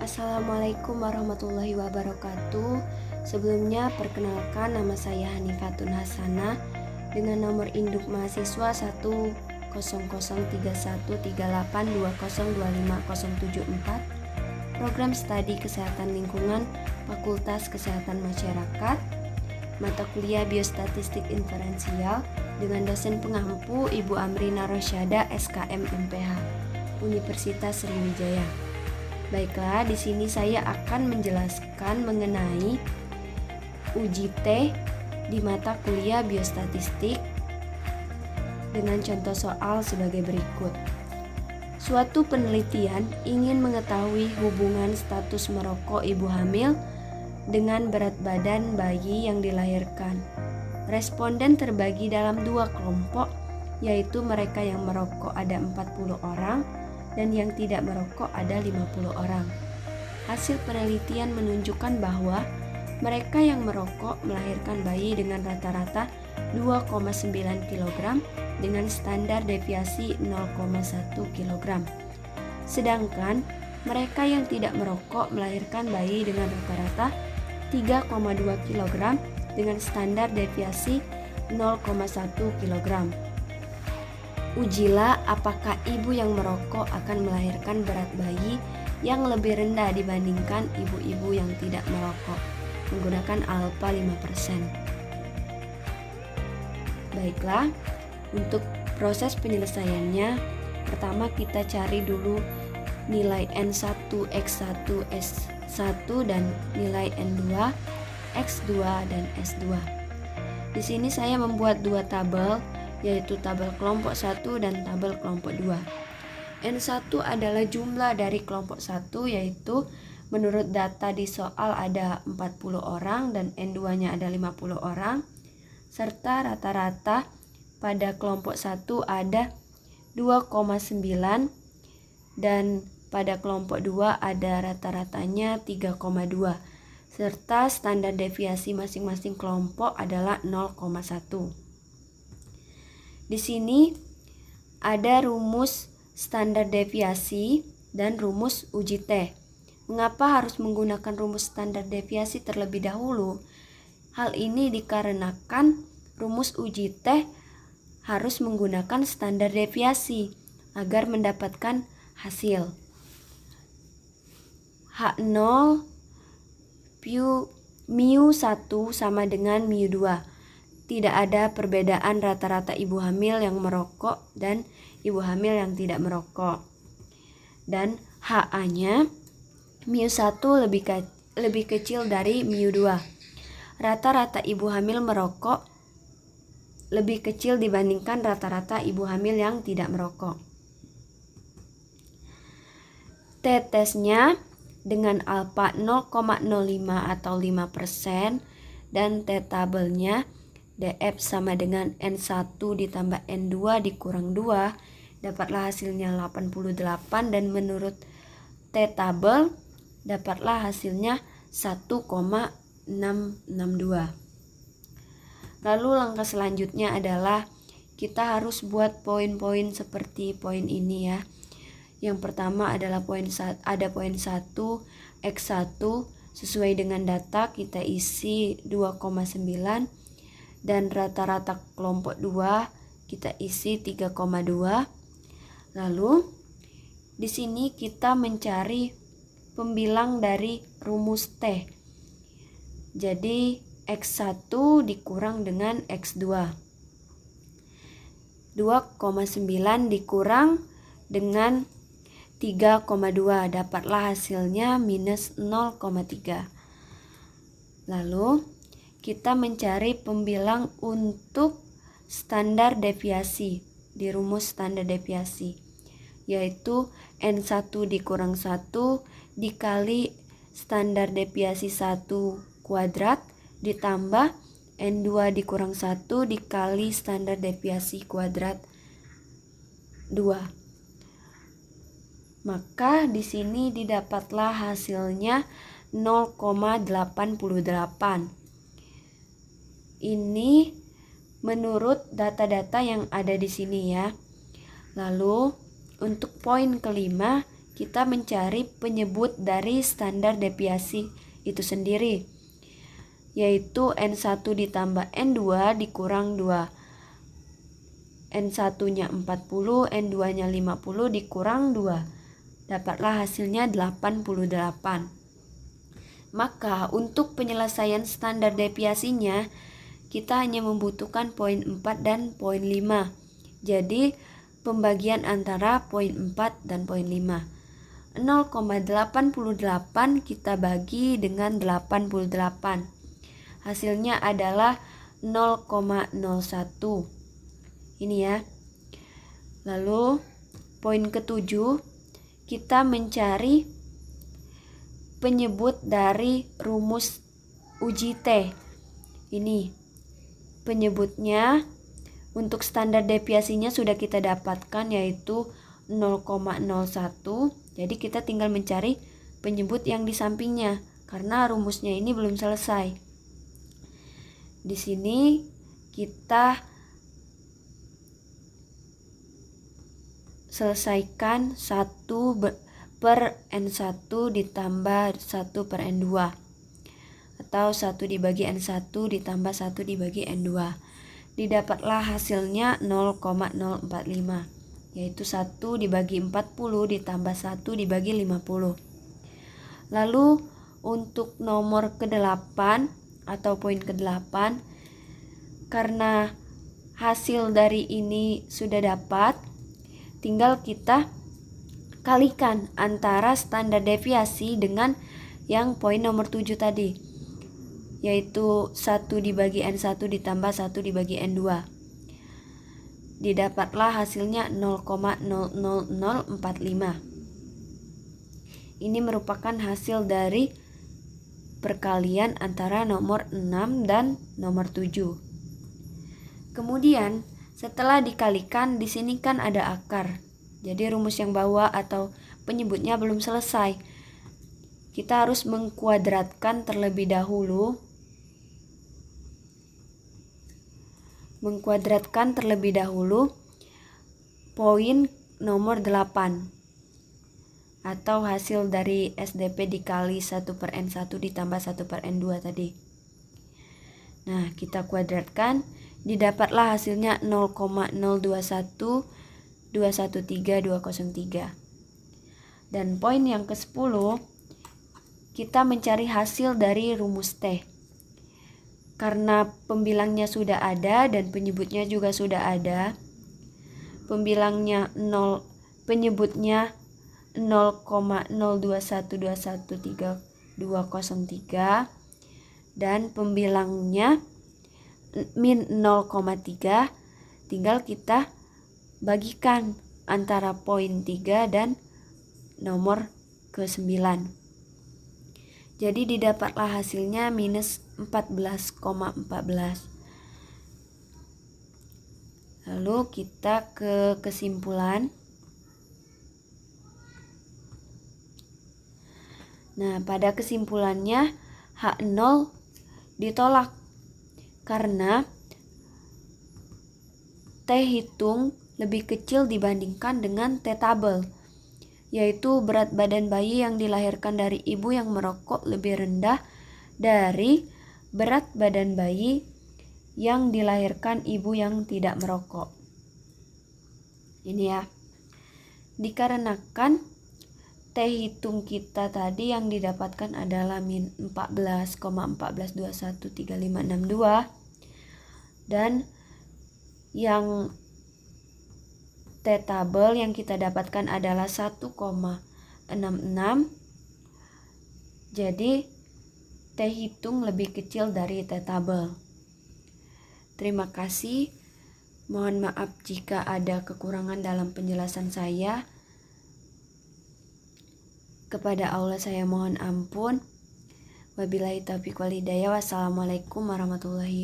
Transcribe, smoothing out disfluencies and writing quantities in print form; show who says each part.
Speaker 1: Assalamualaikum warahmatullahi wabarakatuh. Sebelumnya perkenalkan, nama saya Hanifatun Hasanah dengan nomor induk mahasiswa 100313820250074, program studi kesehatan lingkungan, Fakultas Kesehatan Masyarakat, mata kuliah Biostatistik Inferensial dengan dosen pengampu Ibu Amrina Rosyada, SKM MPH, Universitas Sriwijaya. Baiklah, di sini saya akan menjelaskan mengenai uji T di mata kuliah Biostatistik dengan contoh soal sebagai berikut. Suatu penelitian ingin mengetahui hubungan status merokok ibu hamil dengan berat badan bayi yang dilahirkan. Responden terbagi dalam dua kelompok, yaitu mereka yang merokok ada 40 orang dan yang tidak merokok ada 50 orang. Hasil penelitian menunjukkan bahwa mereka yang merokok melahirkan bayi dengan rata-rata 2,9 kg dengan standar deviasi 0,1 kg. Sedangkan mereka yang tidak merokok melahirkan bayi dengan rata-rata 3,2 kg dengan standar deviasi 0,1 kg. Ujilah apakah ibu yang merokok akan melahirkan berat bayi yang lebih rendah dibandingkan ibu-ibu yang tidak merokok menggunakan alfa 5%. Baiklah, untuk proses penyelesaiannya, pertama kita cari dulu nilai N1, X1, S1 dan nilai N2, X2 dan S2. Di sini saya membuat dua tabel, yaitu tabel kelompok 1 dan tabel kelompok 2. N1 adalah jumlah dari kelompok 1, yaitu menurut data di soal ada 40 orang dan N2-nya ada 50 orang, serta rata-rata pada kelompok 1 ada 2,9 dan pada kelompok 2 ada rata-ratanya 3,2, serta standar deviasi masing-masing kelompok adalah 0,1. Di sini ada rumus standar deviasi dan rumus uji T. Mengapa harus menggunakan rumus standar deviasi terlebih dahulu? Hal ini dikarenakan rumus uji T harus menggunakan standar deviasi agar mendapatkan hasil. H0 mu1 sama dengan mu2. Tidak ada perbedaan rata-rata ibu hamil yang merokok dan ibu hamil yang tidak merokok. Dan HA-nya mu1 lebih kecil dari mu2. Rata-rata ibu hamil merokok lebih kecil dibandingkan rata-rata ibu hamil yang tidak merokok. T-tesnya dengan alfa 0,05 atau 5% dan T-tabelnya DF sama dengan N1 ditambah N2 dikurang 2, dapatlah hasilnya 88, dan menurut T-tabel dapatlah hasilnya 1,662. Lalu langkah selanjutnya adalah kita harus buat poin-poin seperti poin ini ya. Yang pertama adalah poin 1, X1 sesuai dengan data kita isi 2,9 dan rata-rata kelompok 2 kita isi 3,2. Lalu di sini kita mencari pembilang dari rumus T. Jadi X1 dikurang dengan X2. 2,9 dikurang dengan 3,2, dapatlah hasilnya minus 0,3. Lalu kita mencari pembilang untuk standar deviasi di rumus standar deviasi, yaitu N1 dikurang 1 dikali standar deviasi 1 kuadrat ditambah N2 dikurang 1 dikali standar deviasi kuadrat 2. Maka di sini didapatlah hasilnya 0,88. Ini menurut data-data yang ada di sini ya. Lalu untuk poin kelima kita mencari penyebut dari standar deviasi itu sendiri, yaitu N1 ditambah N2 dikurang 2. N1-nya 40, N2-nya 50 dikurang 2. Dapatlah hasilnya 88. Maka untuk penyelesaian standar deviasinya, kita hanya membutuhkan poin 4 dan poin 5. Jadi pembagian antara poin 4 dan poin 5. 0,88 kita bagi dengan 88. Hasilnya adalah 0,01. Ini ya. Lalu poin ke-7, kita mencari penyebut dari rumus uji T. Ini penyebutnya untuk standar deviasinya sudah kita dapatkan, yaitu 0,01. Jadi kita tinggal mencari penyebut yang di sampingnya karena rumusnya ini belum selesai. Di sini kita selesaikan 1 per N1 ditambah 1 per N2, atau 1 dibagi N1 ditambah 1 dibagi N2. Didapatlah hasilnya 0,045, yaitu 1 dibagi 40 ditambah 1 dibagi 50. Lalu untuk nomor ke-8 atau poin ke-8, karena hasil dari ini sudah dapat, tinggal kita kalikan antara standar deviasi dengan yang poin nomor 7 tadi, yaitu 1 dibagi N1 ditambah 1 dibagi N2. Didapatlah hasilnya 0,00045. Ini merupakan hasil dari perkalian antara nomor 6 dan nomor 7. Kemudian setelah dikalikan, di sini kan ada akar. Jadi rumus yang bawah atau penyebutnya belum selesai. Kita harus mengkuadratkan terlebih dahulu. Poin nomor 8 atau hasil dari SDP dikali 1 per N1 ditambah 1 per N2 tadi. Nah, kita kuadratkan, didapatlah hasilnya 0,021213,203. Dan poin yang ke-10, kita mencari hasil dari rumus T. Karena pembilangnya sudah ada dan penyebutnya juga sudah ada, penyebutnya 0,021213,203 dan pembilangnya min 0,3, tinggal kita bagikan antara poin 3 dan nomor ke-9. Jadi didapatlah hasilnya minus 14,14. Lalu kita ke kesimpulan. Nah, pada kesimpulannya H0 ditolak karena T hitung lebih kecil dibandingkan dengan T tabel, yaitu berat badan bayi yang dilahirkan dari ibu yang merokok lebih rendah dari berat badan bayi yang dilahirkan ibu yang tidak merokok. Ini ya. Dikarenakan T hitung kita tadi yang didapatkan adalah min 14,14213562 dan yang T tabel yang kita dapatkan adalah 1,66. Jadi T hitung lebih kecil dari T tabel. Terima kasih. Mohon maaf jika ada kekurangan dalam penjelasan saya. Kepada Allah saya mohon ampun. Wabillahi taufiq wal hidayah. Wassalamualaikum warahmatullahi wabarakatuh.